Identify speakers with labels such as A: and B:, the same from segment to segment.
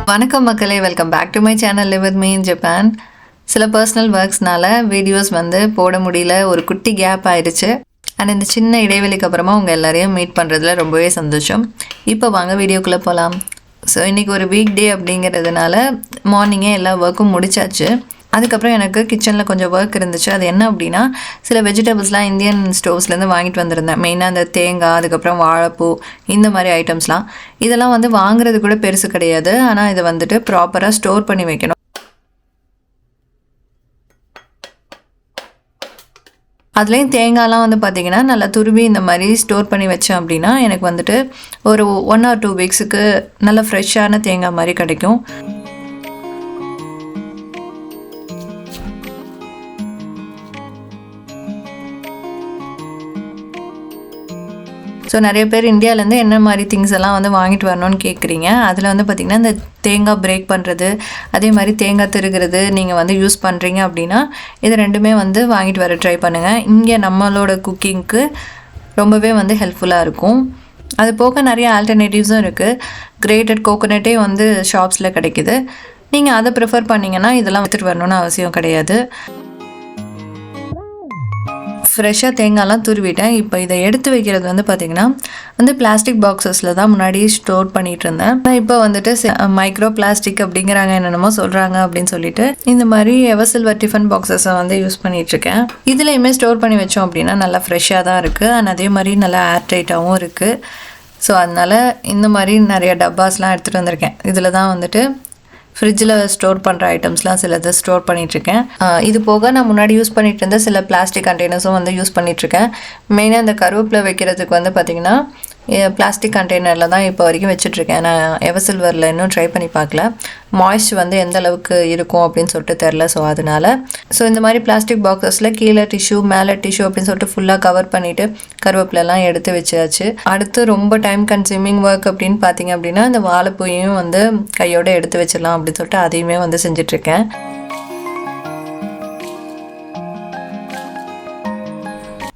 A: வணக்கம் மக்களே, welcome back to my channel live with me in Japan. சில personal ஒர்க்ஸ்னால வீடியோஸ் வந்து போட முடியல, ஒரு குட்டி கேப் ஆயிடுச்சு. அண்ட் இந்த சின்ன இடைவெளிக்கு அப்புறமா உங்கள் எல்லாரையும் மீட் பண்ணுறதுல ரொம்பவே சந்தோஷம். இப்போ வாங்க வீடியோக்குள்ளே போகலாம். ஸோ இன்றைக்கி ஒரு வீக் டே அப்படிங்கிறதுனால மார்னிங்கே எல்லா ஒர்க்கும் முடிச்சாச்சு. அதுக்கப்புறம் எனக்கு கிச்சனில் கொஞ்சம் ஒர்க் இருந்துச்சு. அது என்ன அப்படின்னா, சில வெஜிடபிள்ஸ்லாம் இந்தியன் ஸ்டோர்ஸ்லேருந்து வாங்கிட்டு வந்திருந்தேன். மெயினாக அந்த தேங்காய், அதுக்கப்புறம் வாழைப்பூ, இந்த மாதிரி ஐட்டம்ஸ்லாம். இதெல்லாம் வந்து வாங்குறது கூட பெருசு கிடையாது. ஆனால் இதை வந்துட்டு ப்ராப்பராக ஸ்டோர் பண்ணி வைக்கணும். அதுலேயும் தேங்காய்லாம் வந்து பார்த்திங்கன்னா நல்லா துருவி இந்த மாதிரி ஸ்டோர் பண்ணி வச்சேன் அப்படின்னா எனக்கு வந்துட்டு ஒரு 1 or 2 வீக்ஸுக்கு நல்ல ஃப்ரெஷ்ஷான தேங்காய் மாதிரி கிடைக்கும். ஸோ நிறைய பேர் இந்தியாவிலேருந்து என்ன மாதிரி திங்ஸ் எல்லாம் வந்து வாங்கிட்டு வரணும்னு கேட்குறீங்க. அதில் வந்து பார்த்திங்கன்னா இந்த தேங்காய் பிரேக் பண்ணுறது, அதே மாதிரி தேங்காய் திருகிறது நீங்கள் வந்து யூஸ் பண்ணுறீங்க அப்படின்னா இது ரெண்டுமே வந்து வாங்கிட்டு வர ட்ரை பண்ணுங்கள். இங்கே நம்மளோட குக்கிங்க்கு ரொம்பவே வந்து ஹெல்ப்ஃபுல்லாக இருக்கும். அது போக நிறைய ஆல்டர்னேட்டிவ்ஸும் இருக்குது. கிரேட்டட் கோகோனட்டே வந்து ஷாப்ஸில் கிடைக்கிது. நீங்கள் அதை ப்ரிஃபர் பண்ணிங்கன்னா இதெல்லாம் எடுத்துகிட்டு வரணும்னு அவசியம் கிடையாது. ஃப்ரெஷ்ஷாக தேங்காய்லாம் துருவிட்டேன். இப்போ இதை எடுத்து வைக்கிறது வந்து பார்த்திங்கன்னா வந்து பிளாஸ்டிக் பாக்ஸஸில் தான் முன்னாடி ஸ்டோர் பண்ணிகிட்டு இருந்தேன். இப்போ வந்துட்டு மைக்ரோ பிளாஸ்டிக் அப்படிங்கிறாங்க, என்னென்னமோ சொல்கிறாங்க அப்படின்னு சொல்லிட்டு இந்த மாதிரி எவர்சில்வர் டிஃபன் பாக்ஸஸை வந்து யூஸ் பண்ணிகிட்ருக்கேன். இதுலேயுமே ஸ்டோர் பண்ணி வச்சோம் அப்படின்னா நல்லா ஃப்ரெஷ்ஷாக தான் இருக்குது. அண்ட் அதே மாதிரி நல்லா ஏர்டைட்டாகவும் இருக்குது. ஸோ அதனால் இந்த மாதிரி நிறைய டப்பாஸ்லாம் எடுத்துகிட்டு வந்திருக்கேன். இதில் தான் வந்துட்டு ஃப்ரிட்ஜில் ஸ்டோர் பண்ணுற ஐட்டம்ஸ்லாம் சிலது ஸ்டோர் பண்ணிகிட்ருக்கேன். இது போக நான் முன்னாடி யூஸ் பண்ணிகிட்டு இருந்த சில பிளாஸ்டிக் கண்டெய்னர்ஸும் வந்து யூஸ் பண்ணிகிட்ருக்கேன். மெயினாக இந்த கருவேப்பிலை வைக்கிறதுக்கு வந்து பார்த்திங்கன்னா பிளாஸ்டிக் கண்டெய்னரில் தான் இப்போ வரைக்கும் வச்சுட்ருக்கேன். நான் எவர்சில்வரில் இன்னும் ட்ரை பண்ணி பார்க்கல. மாய்ஸ்ட் வந்து எந்த அளவுக்கு இருக்கும் அப்படின்னு சொல்லிட்டு தெரில. ஸோ இந்த மாதிரி பிளாஸ்டிக் பாக்ஸஸில் கீழே டிஷ்யூ, மேலே டிஷ்யூ அப்படின்னு சொல்லிட்டு ஃபுல்லாக கவர் பண்ணிவிட்டு கருவேப்பிலெல்லாம் எடுத்து வச்சாச்சு. அடுத்து ரொம்ப டைம் கன்சியூமிங் ஒர்க் அப்படின்னு பார்த்திங்க அப்படின்னா இந்த வாழைப்பூயையும் வந்து கையோடு எடுத்து வச்சிடலாம் அப்படின்னு சொல்லிட்டு அதையுமே வந்து செஞ்சிட்ருக்கேன்.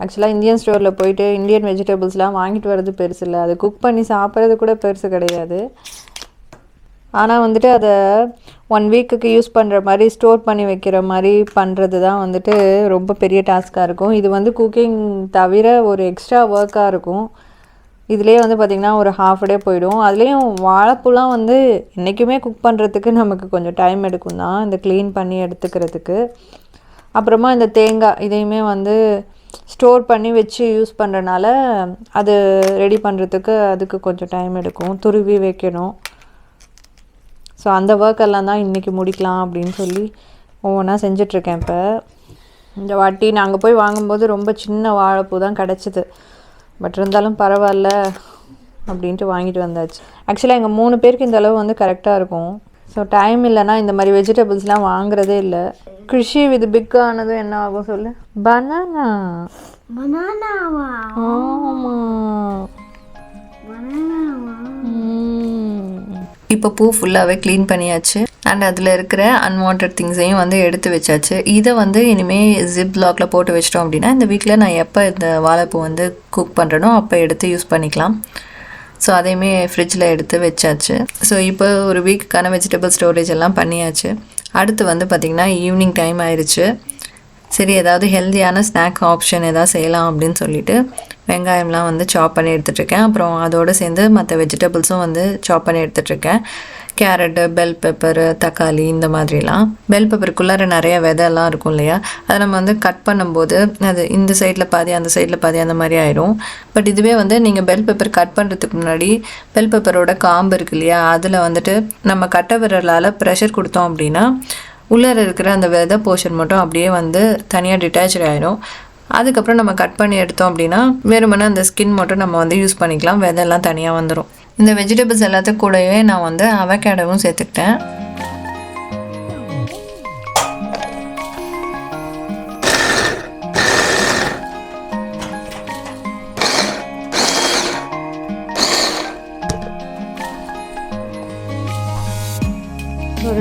A: ஆக்சுவலாக இந்தியன் ஸ்டோரில் போயிட்டு இந்தியன் வெஜிடபிள்ஸ்லாம் வாங்கிட்டு வர்றது பெருசு இல்லை, அது குக் பண்ணி சாப்பிட்றது கூட பெருசு கிடையாது. ஆனால் வந்துட்டு அதை 1 வீக்குக்கு யூஸ் பண்ணுற மாதிரி ஸ்டோர் பண்ணி வைக்கிற மாதிரி பண்ணுறது தான் வந்துட்டு ரொம்ப பெரிய டாஸ்க்காக இருக்கும். இது வந்து குக்கிங் தவிர ஒரு எக்ஸ்ட்ரா ஒர்க்காக இருக்கும். இதுலேயே வந்து பார்த்திங்கன்னா ஒரு ½ டே போயிடும். அதுலேயும் வாழைப்பூலாம் வந்து என்றைக்குமே குக் பண்ணுறதுக்கு நமக்கு கொஞ்சம் டைம் எடுக்கும் தான், இந்த க்ளீன் பண்ணி எடுத்துக்கிறதுக்கு. அப்புறமா இந்த தேங்காய் இதையுமே வந்து ஸ்டோர் பண்ணி வச்சு யூஸ் பண்ணுறனால அது ரெடி பண்ணுறதுக்கு அதுக்கு கொஞ்சம் டைம் எடுக்கும், துருவி வைக்கணும். ஸோ அந்த ஒர்க் எல்லாம் தான் இன்றைக்கி முடிக்கலாம் அப்படின்னு சொல்லி ஒவ்வொன்றா செஞ்சிட்ருக்கேன். இப்போ இந்த வாட்டி நாங்கள் போய் வாங்கும்போது ரொம்ப சின்ன வாழைப்பூ தான் கிடச்சிது. பட் இருந்தாலும் பரவாயில்ல அப்படின்ட்டு வாங்கிட்டு வந்தாச்சு. ஆக்சுவலாக எங்கள் 3 பேருக்கு இந்த அளவு வந்து கரெக்டாக இருக்கும். ஸோ டைம் இல்லைன்னா இந்த மாதிரி வெஜிடபிள்ஸ்லாம் வாங்குறதே இல்லை. கிருஷி இது பிக் ஆனதும் என்ன ஆகும் சொல்லு? பனானா. ஆமாம். இப்போ பூ ஃபுல்லாகவே க்ளீன் பண்ணியாச்சு. அண்ட் அதில் இருக்கிற அன்வான்ட் திங்ஸையும் வந்து எடுத்து வச்சாச்சு. இதை வந்து இனிமேல் ஜிப் லாக்கில் போட்டு வச்சிட்டோம் அப்படின்னா இந்த வீக்கில் நான் எப்போ இந்த வாழைப்பூ வந்து குக் பண்ணுறனோ அப்போ எடுத்து யூஸ் பண்ணிக்கலாம். ஸோ அதையுமே ஃப்ரிட்ஜில் எடுத்து வச்சாச்சு. ஸோ இப்போ ஒரு வீக்குக்கான வெஜிடபிள் ஸ்டோரேஜ் எல்லாம் பண்ணியாச்சு. அடுத்து வந்து பார்த்திங்கன்னா ஈவினிங் டைம் ஆயிடுச்சு. சரி, ஏதாவது ஹெல்த்தியான ஸ்நாக் ஆப்ஷன் எதாவது செய்யலாம் அப்படின்னு சொல்லிட்டு வெங்காயம்லாம் வந்து சாப் பண்ணி எடுத்துகிட்ருக்கேன். அப்புறம் அதோடு சேர்ந்து மற்ற வெஜிடபிள்ஸும் வந்து சாப் பண்ணி எடுத்துகிட்ருக்கேன். கேரட்டு, பெல் பெப்பரு, தக்காளி, இந்த மாதிரிலாம். பெல் பெப்பருக்குள்ளார நிறைய விதையெல்லாம் இருக்கும் இல்லையா, அதை நம்ம வந்து கட் பண்ணும்போது அது இந்த சைடில் பாதி அந்த சைடில் பாதி அந்த மாதிரி ஆயிடும். பட் இதுவே வந்து நீங்கள் பெல் பெப்பர் கட் பண்ணுறதுக்கு முன்னாடி பெல் பெப்பரோட காம்பு இருக்கு இல்லையா, அதில் வந்துட்டு நம்ம கட்டை விரலால் ப்ரெஷர் கொடுத்தோம் அப்படின்னா உள்ளே இருக்கிற அந்த விதை போர்ஷன் மட்டும் அப்படியே வந்து தனியாக டிட்டாச் ஆகிடும். அதுக்கப்புறம் நம்ம கட் பண்ணி எடுத்தோம் அப்படின்னா வெறுமனே அந்த ஸ்கின் மட்டும் நம்ம வந்து யூஸ் பண்ணிக்கலாம், விதையெல்லாம் தனியாக வந்துடும். இந்த வெஜிடபிள்ஸ் எல்லாத்துக்கும் கூடவே நான் வந்து அவகேடோவும் சேர்த்துக்கிட்டேன்.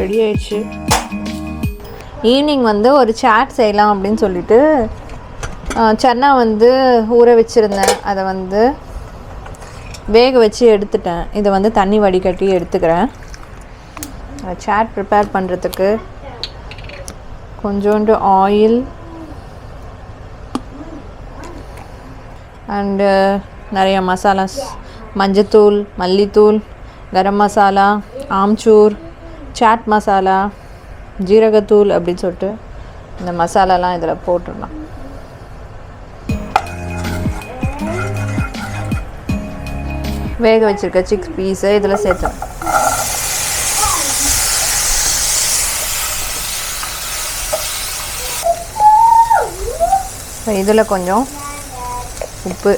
A: ரெடி ஆயிடுச்சு. ஈவினிங் வந்து ஒரு சாட் செய்யலாம் அப்படின்னு சொல்லிட்டு சன்னா வந்து ஊற வச்சுருந்தேன். அதை வந்து வேக வச்சு எடுத்துட்டேன். இதை வந்து தண்ணி வடிகட்டி எடுத்துக்கிறேன். சாட் ப்ரிப்பேர் பண்ணுறதுக்கு கொஞ்சோண்டு ஆயில் அண்டு நிறைய மசாலாஸ், மஞ்சத்தூள், மல்லித்தூள், கரம் மசாலா, ஆம்ச்சூர், சாட் மசாலா, ஜீரகத்தூள் அப்படின்னு சொல்லிட்டு இந்த மசாலாலாம் இதில் போட்டுடலாம். வேக வச்சுருக்க சிக்ஸ் பீஸை இதில் சேர்த்தோம். இதில் கொஞ்சம் உப்பு,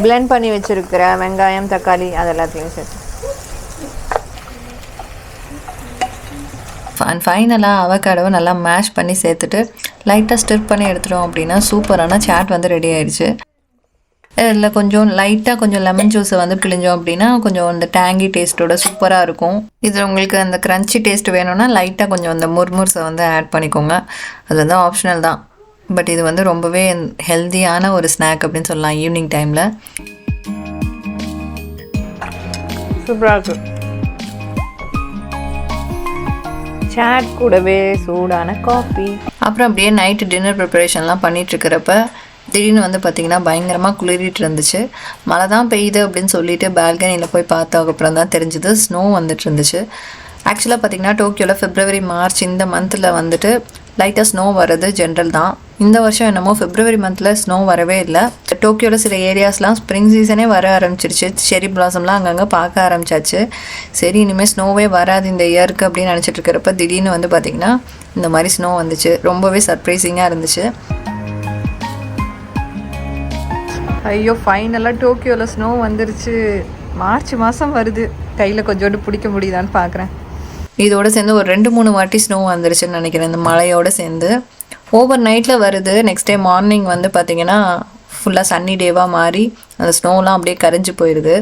A: பிளெண்ட் பண்ணி வச்சுருக்கிற வெங்காயம், தக்காளி அது எல்லாத்தையும் சேர்த்து ஃபைனலாக அவக்காடவை நல்லா மேஷ் பண்ணி சேர்த்துட்டு லைட்டாக ஸ்டிர் பண்ணி எடுத்துட்டோம் அப்படின்னா சூப்பரான சாட் வந்து ரெடி ஆயிடுச்சு. இதில் கொஞ்சம் லைட்டாக கொஞ்சம் லெமன் ஜூஸை வந்து பிழிஞ்சோம் அப்படின்னா கொஞ்சம் அந்த டேங்கி டேஸ்ட்டோட சூப்பராக இருக்கும். இதில் உங்களுக்கு அந்த க்ரன்ச்சி டேஸ்ட் வேணும்னா லைட்டாக கொஞ்சம் அந்த முர்முர்ஸை வந்து ஆட் பண்ணிக்கோங்க. அது வந்து ஆப்ஷனல் தான். பட் இது வந்து ரொம்பவே ஹெல்த்தியான ஒரு ஸ்நாக் அப்படின்னு சொல்லலாம் ஈவினிங் டைமில். சூப்பராக இருக்கும். சாட் கூடவே சூடான காஃபி. அப்புறம் அப்படியே நைட்டு டின்னர் ப்ரிப்பரேஷன்லாம் பண்ணிகிட்ருக்கிறப்ப திடீர்னு வந்து பார்த்திங்கன்னா பயங்கரமாக குளிரிட்டு இருந்துச்சு. மழை தான் பெய்யுது அப்படின்னு சொல்லிட்டு பால்கனியில் போய் பார்த்ததுக்கப்புறம் தான் தெரிஞ்சுது ஸ்னோ வந்துட்டு இருந்துச்சு. ஆக்சுவலாக பார்த்திங்கன்னா டோக்கியோவில் February, March இந்த மந்தில் வந்துட்டு லைட்டாக ஸ்னோ வர்றது ஜென்ரல் தான். இந்த வருஷம் என்னமோ February மந்தில் ஸ்னோ வரவே இல்லை. டோக்கியோவில் சில ஏரியாஸ்லாம் ஸ்ப்ரிங் சீசனே வர ஆரம்பிச்சிருச்சு. செரி பிளாசம்லாம் அங்கங்கே பார்க்க ஆரம்பிச்சாச்சு. சரி இனிமேல் ஸ்னோவே வராது இந்த இயருக்கு அப்படின்னு நினச்சிட்டு இருக்கிறப்ப திடீர்னு வந்து பார்த்திங்கன்னா இந்த மாதிரி ஸ்னோ வந்துச்சு. ரொம்பவே சர்ப்ரைசிங்காக இருந்துச்சு. ஐயோ ஃபைனலாக டோக்கியோவில் ஸ்னோ வந்துருச்சு. மார்ச் மாதம் வருது. கையில் கொஞ்சோண்டு பிடிக்க முடியுதான்னு பார்க்குறேன். இதோடு சேர்ந்து ஒரு 2-3 வாட்டி ஸ்னோ வந்துருச்சுன்னு நினைக்கிறேன். இந்த மழையோடு சேர்ந்து ஓவர் நைட்டில் வருது. நெக்ஸ்ட் டே மார்னிங் வந்து பார்த்திங்கன்னா ஃபுல்லாக சன்னி டேவாக மாறி அந்த ஸ்னோலாம் அப்படியே கரைஞ்சி போயிடுது.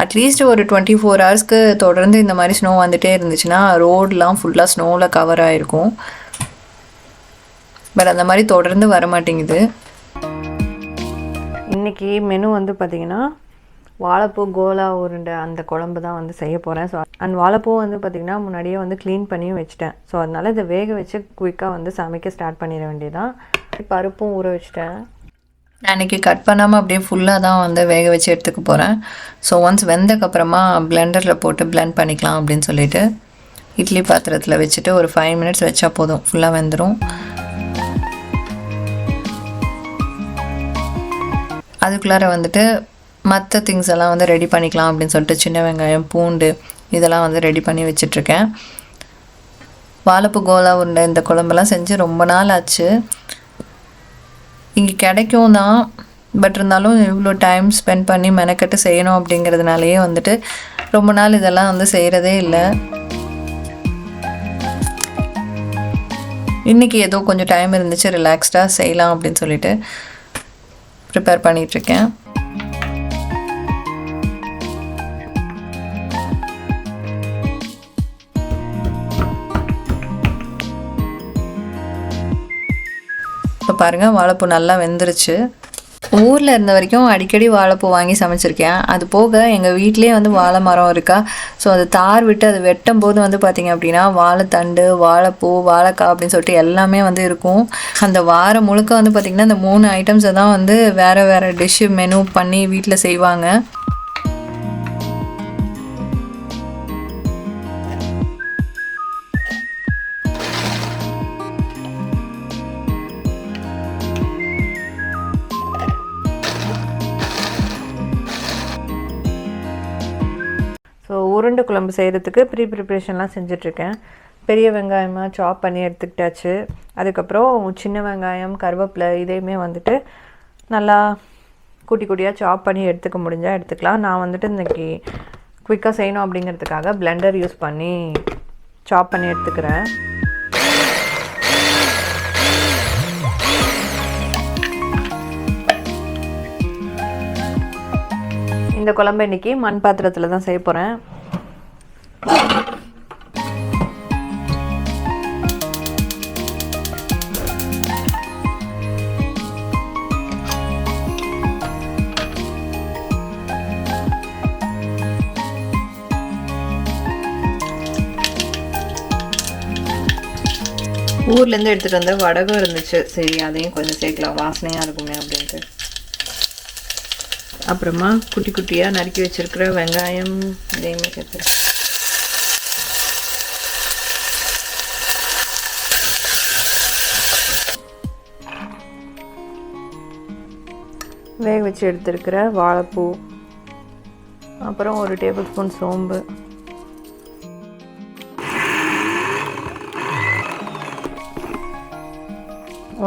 A: அட்லீஸ்ட் ஒரு 24 ஹவர்ஸ்க்கு தொடர்ந்து இந்த மாதிரி ஸ்னோ வந்துகிட்டே இருந்துச்சுன்னா ரோடெலாம் ஃபுல்லாக ஸ்னோவில் கவர் ஆகிருக்கும். பட் அந்த மாதிரி தொடர்ந்து வர மாட்டேங்குது. இன்றைக்கி மெனு வந்து பார்த்திங்கன்னா வாழைப்பூ கோலா உருண்டை அந்த குழம்பு தான் வந்து செய்ய போகிறேன். ஸோ அண்ட் வாழைப்பூ வந்து பார்த்திங்கன்னா முன்னாடியே வந்து க்ளீன் பண்ணியும் வச்சுட்டேன். ஸோ அதனால் இதை வேக வச்சு குயிக்காக வந்து சமைக்க ஸ்டார்ட் பண்ணிட வேண்டியதான். பருப்பும் ஊற வச்சுட்டேன். நான் இன்றைக்கி கட் பண்ணாமல் அப்படியே ஃபுல்லாக தான் வந்து வேக வச்சு எடுத்துக்க போகிறேன். ஸோ ஒன்ஸ் வெந்தக்கப்புறமா பிளெண்டரில் போட்டு பிளெண்ட் பண்ணிக்கலாம் அப்படின்னு சொல்லிட்டு இட்லி பாத்திரத்தில் வச்சுட்டு ஒரு 5 minutes வச்சா போதும், ஃபுல்லாக வெந்துடும். அதுக்குள்ளார வந்துட்டு மற்ற திங்ஸ் எல்லாம் வந்து ரெடி பண்ணிக்கலாம் அப்படின்னு சொல்லிட்டு சின்ன வெங்காயம், பூண்டு இதெல்லாம் வந்து ரெடி பண்ணி வச்சிட்ருக்கேன். வாழைப்பூ கோலா உருண்டை இந்த குழம்பெல்லாம் செஞ்சு ரொம்ப நாள் ஆச்சு. இங்கே கிடைக்கும் தான், பட் இருந்தாலும் இவ்வளோ டைம் ஸ்பெண்ட் பண்ணி மெனக்கட்டு செய்யணும் அப்படிங்கிறதுனாலேயே வந்துட்டு ரொம்ப நாள் இதெல்லாம் வந்து செய்கிறதே இல்லை. இன்றைக்கி ஏதோ கொஞ்சம் டைம் இருந்துச்சு, ரிலாக்ஸ்டாக செய்யலாம் அப்படின்னு சொல்லிட்டு ப்ரிப்பேர் பண்ணிகிட்ருக்கேன். இப்போ பாருங்கள் வாழைப்பூ நல்லா வெந்துருச்சு. ஊரில் இருந்த வரைக்கும் அடிக்கடி வாழைப்பூ வாங்கி சமைச்சிருக்கேன். அது போக எங்கள் வீட்டிலே வந்து வாழை மரம் இருக்கா. ஸோ அது தார் விட்டு அது வெட்டும் போது வந்து பார்த்திங்க அப்படின்னா வாழைத்தண்டு, வாழைப்பூ, வாழைக்காய் அப்படின்னு சொல்லிட்டு எல்லாமே வந்து இருக்கும். அந்த வாரம் முழுக்க வந்து பார்த்திங்கன்னா இந்த 3 ஐட்டம்ஸை தான் வந்து வேறு வேறு டிஷ்ஷு மெனு பண்ணி வீட்டில் செய்வாங்க. ஸோ உருண்டை குழம்பு செய்கிறதுக்கு ப்ரிப்ரேஷன்லாம் செஞ்சிட்ருக்கேன். பெரிய வெங்காயமாக சாப் பண்ணி எடுத்துக்கிட்டாச்சு. அதுக்கப்புறம் சின்ன வெங்காயம், கருவேப்பிலை இதையுமே வந்துட்டு நல்லா குட்டி குட்டியாக சாப் பண்ணி எடுத்துக்க முடிஞ்சால் எடுத்துக்கலாம். நான் வந்துட்டு இன்றைக்கி குயிக்காக செய்யணும் அப்படிங்கிறதுக்காக பிளெண்டர் யூஸ் பண்ணி சாப் பண்ணி எடுத்துக்கிறேன். இந்த குழம்பு இன்றைக்கி மண் பாத்திரத்தில் தான் செய்ய போகிறேன். ஊர்லேருந்து எடுத்துகிட்டு வந்த வடகம் இருந்துச்சு, சரி அதையும் கொஞ்சம் சேர்க்கலாம், வாசனையாக இருக்குமே அப்படின்ட்டு. அப்புறமா குட்டி குட்டியாக நறுக்கி வச்சுருக்கிற வெங்காயம் இதையுமே சேர்த்துறேன். வேக வச்சு எடுத்துருக்கிற வாழைப்பூ, அப்புறம் 1 டேபிள் ஸ்பூன் சோம்பு,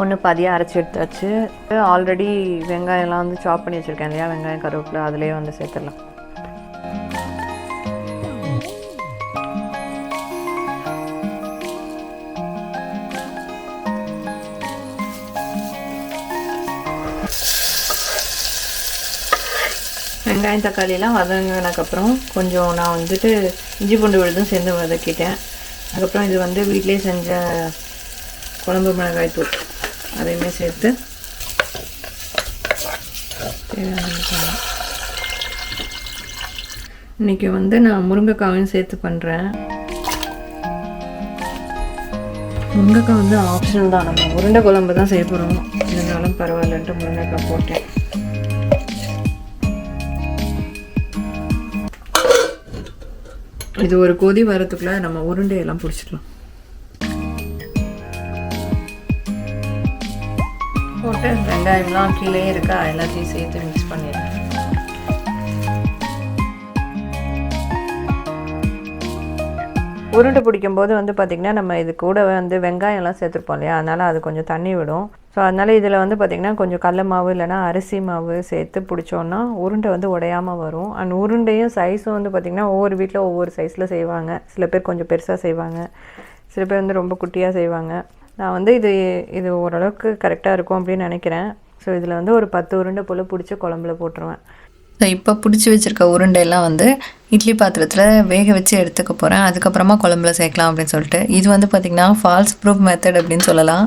A: ஒன்று பாதியாக அரைச்சி எடுத்தாச்சு. ஆல்ரெடி வெங்காயம்லாம் வந்து சாப் பண்ணி வச்சுருக்கேன் இல்லையா, வெங்காயம் கருவேப்பிலை அதிலே வந்து சேர்த்துடலாம். வெங்காயம் தக்காளியெலாம் வதங்கினதுக்கப்புறம் கொஞ்சம் நான் வந்துட்டு இஞ்சி பூண்டு விழுதும் சேர்ந்து வதக்கிட்டேன். அதுக்கப்புறம் இது வந்து வீட்டிலே செஞ்ச குழம்பு மிளகாய் தூள் அதையுமே சேர்த்து இன்றைக்கி வந்து நான் முருங்கைக்காயும் சேர்த்து பண்ணுறேன். முருங்கைக்காய் வந்து ஆப்ஷனல் தான், நம்ம உருண்டை குழம்பு தான் செய்ய போகிறோம், இருந்தாலும் பரவாயில்லன்ட்டு முருங்கைக்காய் போட்டேன். இது ஒரு கொதி வரத்துக்குள்ள நம்ம உருண்டையெல்லாம் பிடிச்சிடலாம். போட்டு வெங்காயம்லாம் கீழே இருக்கா எல்லாத்தையும் சேர்த்து மிக்ஸ் பண்ணிடுறேன். உருண்டை பிடிக்கும் போது வந்து பார்த்திங்கன்னா நம்ம இது கூட வந்து வெங்காயம்லாம் சேர்த்துருப்போம் இல்லையா, அதனால் அது கொஞ்சம் தண்ணி விடும். ஸோ அதனால் இதில் வந்து பார்த்திங்கன்னா கொஞ்சம் கடல மாவு இல்லைனா அரிசி மாவு சேர்த்து பிடிச்சோன்னா உருண்டை வந்து உடையாமல் வரும். அண்ட் உருண்டையும் சைஸும் வந்து பார்த்திங்கன்னா ஒவ்வொரு வீட்டில் ஒவ்வொரு சைஸில் செய்வாங்க. சில பேர் கொஞ்சம் பெருசாக செய்வாங்க, சில பேர் வந்து ரொம்ப குட்டியாக செய்வாங்க. நான் வந்து இது ஓரளவுக்கு கரெக்டாக இருக்கும் அப்படின்னு நினைக்கிறேன். ஸோ இதில் வந்து ஒரு 10 உருண்டை போல் பிடிச்சி குழம்புல போட்டுருவேன். ஸோ இப்போ பிடிச்சி வச்சுருக்க உருண்டையெல்லாம் வந்து இட்லி பாத்திரத்தில் வேக வச்சு எடுத்துக்க போகிறேன். அதுக்கப்புறமா குழம்புல சேர்க்கலாம் அப்படின்னு சொல்லிட்டு. இது வந்து பார்த்திங்கன்னா ஃபால்ஸ் ப்ரூஃப் மெத்தட் அப்படின்னு சொல்லலாம்.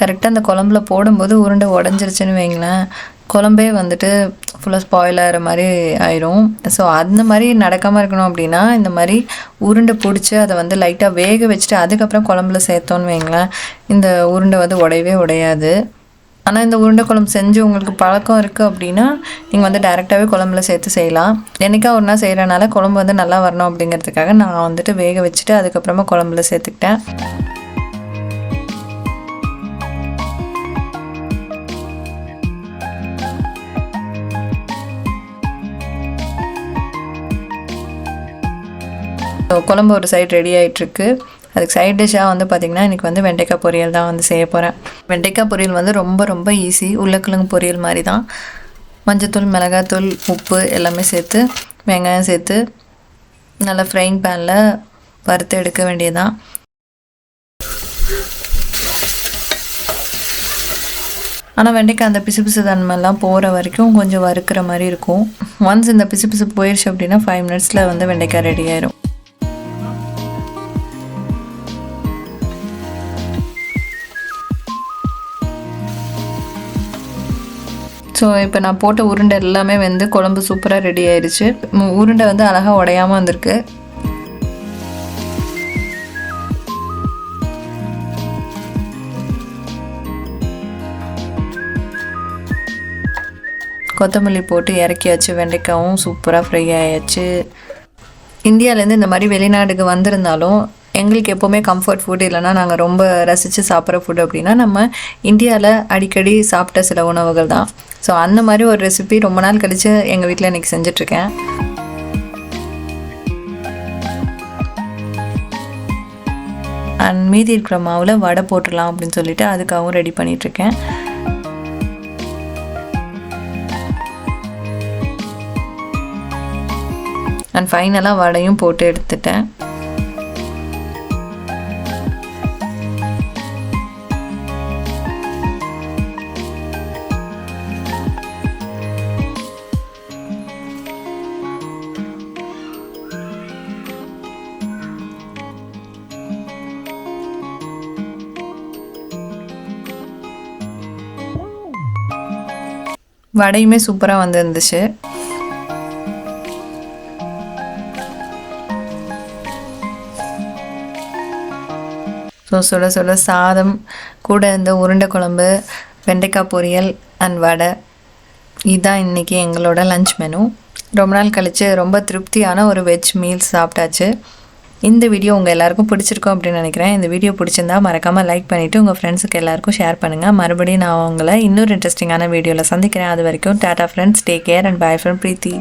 A: கரெக்டாக அந்த குழம்புல போடும்போது உருண்டை உடஞ்சிருச்சுன்னு வைங்களேன், குழம்பே வந்துட்டு ஃபுல்லாக ஸ்பாயில் ஆகிற மாதிரி ஆயிரும். ஸோ அந்த மாதிரி நடக்காமல் இருக்கணும் அப்படின்னா இந்த மாதிரி உருண்டை பிடிச்சி அதை வந்து லைட்டாக வேக வச்சுட்டு அதுக்கப்புறம் குழம்புல சேர்த்தோன்னு வைங்களேன், இந்த உருண்டை வந்து உடையவே உடையாது. ஆனால் இந்த உருண்டை குழம்பு செஞ்சு உங்களுக்கு பழக்கம் இருக்குது அப்படின்னா நீங்கள் வந்து டைரெக்டாகவே குழம்புல சேர்த்து செய்யலாம். என்றைக்கா ஒரு நாள் செய்கிறனால குழம்பு வந்து நல்லா வரணும் அப்படிங்கிறதுக்காக நான் வந்துட்டு வேக வச்சுட்டு அதுக்கப்புறமா குழம்புல சேர்த்துக்கிட்டேன். குழம்பு ஒரு சைடு ரெடி ஆகிட்டுருக்கு. அதுக்கு சைட் டிஷ்ஷாக வந்து பார்த்திங்கன்னா இன்றைக்கி வந்து வெண்டைக்காய் பொரியல் தான் வந்து செய்ய போகிறேன். வெண்டைக்காய் பொரியல் வந்து ரொம்ப ரொம்ப ஈஸி, உருளைக்கிழங்கு பொரியல் மாதிரி தான். மஞ்சத்தூள், மிளகாத்தூள், உப்பு எல்லாமே சேர்த்து வெங்காயம் சேர்த்து நல்லா ஃப்ரைங் பேனில் வறுத்து எடுக்க வேண்டியதுதான். ஆனால் வெண்டைக்காய் அந்த பிசு தன்மைலாம் போகிற வரைக்கும் கொஞ்சம் வறுக்கிற மாதிரி இருக்கும். ஒன்ஸ் இந்த பிசு போயிடுச்சு அப்படின்னா 5 மினிட்ஸில் வந்து வெண்டைக்காய் ரெடி ஆயிரும். ஸோ இப்போ நான் போட்ட உருண்டை எல்லாமே வந்து குழம்பு சூப்பராக ரெடி ஆயிடுச்சு. உருண்டை வந்து அழகாக உடையாமல் வந்திருக்கு. கொத்தமல்லி போட்டு இறக்கியாச்சு. வெண்டைக்காயும் சூப்பராக ஃப்ரை ஆயாச்சு. இந்தியாவிலேருந்து இந்த மாதிரி வெளிநாடுக்கு வந்திருந்தாலும் எங்களுக்கு எப்போவுமே கம்ஃபர்ட் ஃபுட் இல்லைனா நாங்கள் ரொம்ப ரசித்து சாப்பிட்ற ஃபுட் அப்படின்னா நம்ம இந்தியாவில் அடிக்கடி சாப்பிட்ட சில உணவுகள் தான். ஸோ அந்த மாதிரி ஒரு ரெசிபி ரொம்ப நாள் கழித்து எங்கள் வீட்டில் இன்றைக்கி செஞ்சிட்ருக்கேன். அண்ட் மீதி இருக்கிற மாவில் வடை போட்டுடலாம் அப்படின்னு சொல்லிட்டு அதுக்காகவும் ரெடி பண்ணிகிட்ருக்கேன். அண்ட் ஃபைனலாக வடையும் போட்டு எடுத்துட்டேன். வடையுமே சூப்பராக வந்துருந்துச்சு. ஸோ சுட சுட சாதம் கூட இந்த உருண்டை குழம்பு, வெண்டைக்காய் பொரியல் அண்ட் வடை, இதுதான் இன்றைக்கி எங்களோட லஞ்ச் மெனு. ரொம்ப நாள் கழித்து ரொம்ப திருப்தியான ஒரு வெஜ் மீல்ஸ் சாப்பிட்டாச்சு. இந்த வீடியோ உங்கள் எல்லாருக்கும் பிடிச்சிருக்கும் அப்படின்னு நினைக்கிறேன். இந்த வீடியோ பிடிச்சிருந்தா மறக்காமல் லைக் பண்ணிவிட்டு உங்கள் ஃப்ரெண்ட்ஸுக்கு எல்லாருக்கும் ஷேர் பண்ணுங்கள். மறுபடியும் நான் உங்களை இன்னொரு இன்ட்ரெஸ்டிங்கான வீடியோவில் சந்திக்கிறேன். அது வரைக்கும் tata friends, take care and bye from Preethi.